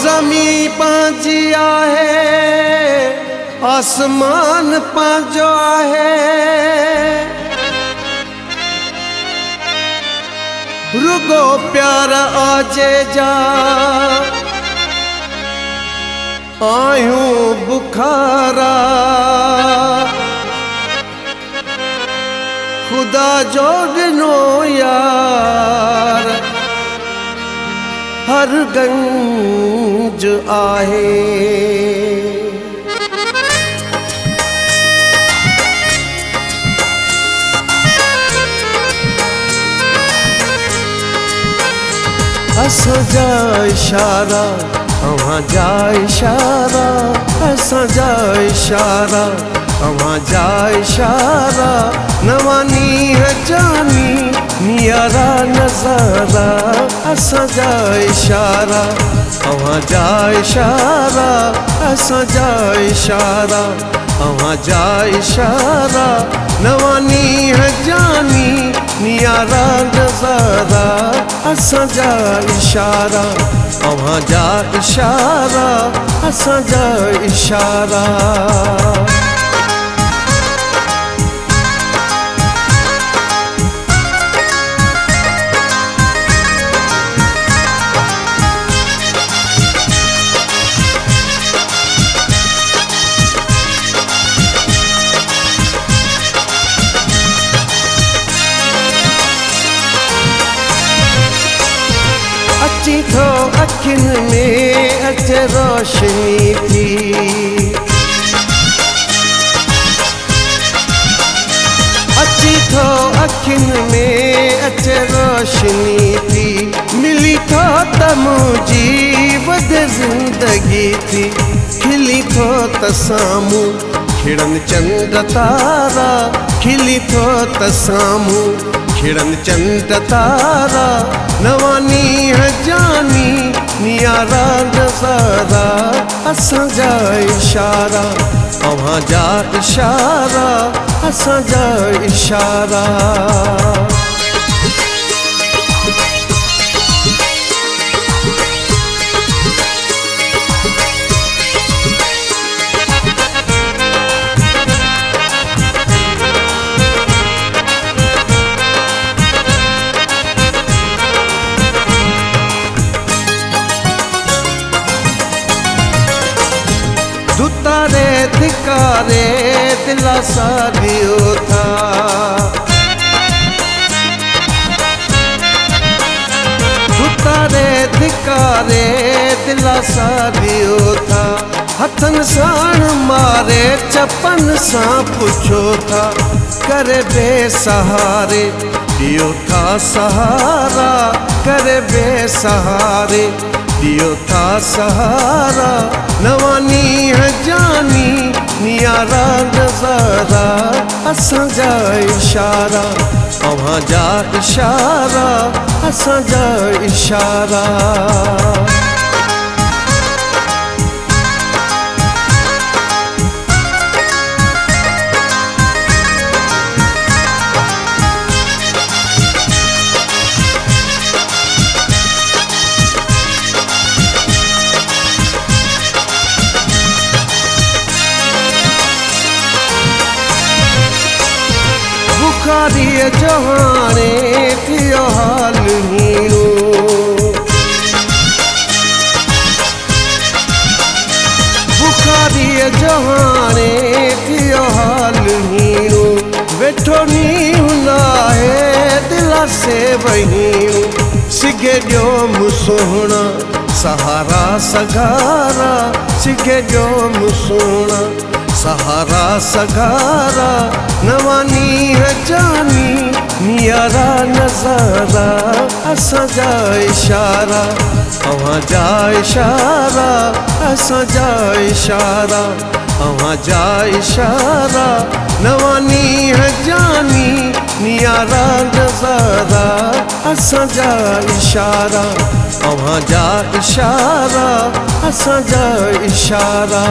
ज़मी पंहिंजी आहे, आसमान पंहिंजो आहे, रुगो प्यार आजे जा आयूं बुखारा। खुदा जो ॾिनो यार हर गंज आहे। असांजा इशारा अव्हांजा इशारा, असांजा इशारा अव्हांजा इशारा, नवां नीर जानी नियारा नज़ारा। असांजा इशारा अव्हांजा इशारा, असांजा इशारा अव्हांजा इशारा, नवां नीर जानी नियारा नज़ारा। असांजा इशारा अव्हांजा इशारा, असांजा इशारा। अची थो अखियुनि में अचे रोशनी थी, अची थो अखियुनि में अचे रोशनी थी, मिली थो त मुंहिंजी वधि ज़िंदगी थी। खिली थो त साम्हूं खिड़नि चंड तारा, खिली थो त साम्हूं खिड़नि चंड तारा, नवां नीर जानी नियारा नज़ारा। असांजा इशारा अव्हांजा इशारा, असांजा इशारा। दुतारे धिकारे दिलासा दियो था, दुतारे धिकारे दिलासा दियो था। हथन साण मारे चपन सां पुछो था, करे बेसहारे दियो था सहारा, करे बेसहारे दियो था सहारा, नवां नीर जानी नियारा नज़ारा। असांजा इशारा अव्हांजा इशारा, असांजा इशारा। बुखारीअ जो हाणे थियो हाल हीरो, बुखारीअ जो हाणे थियो हाल हीरो, वेठो नींहुं लाहे दिलासे वहीरो, सिगे ॾियो मुसोहणा सहारा सगारा, सिगे ॾियो मुसोहणा सहारा सगारा, नवां नीर जानी नियारा नज़ारा। असांजा इशारा अव्हांजा इशारा, असांजा इशारा अव्हांजा इशारा, नवां नीर जानी नियारा नज़ारा। असांजा इशारा अव्हांजा इशारा, असांजा इशारा।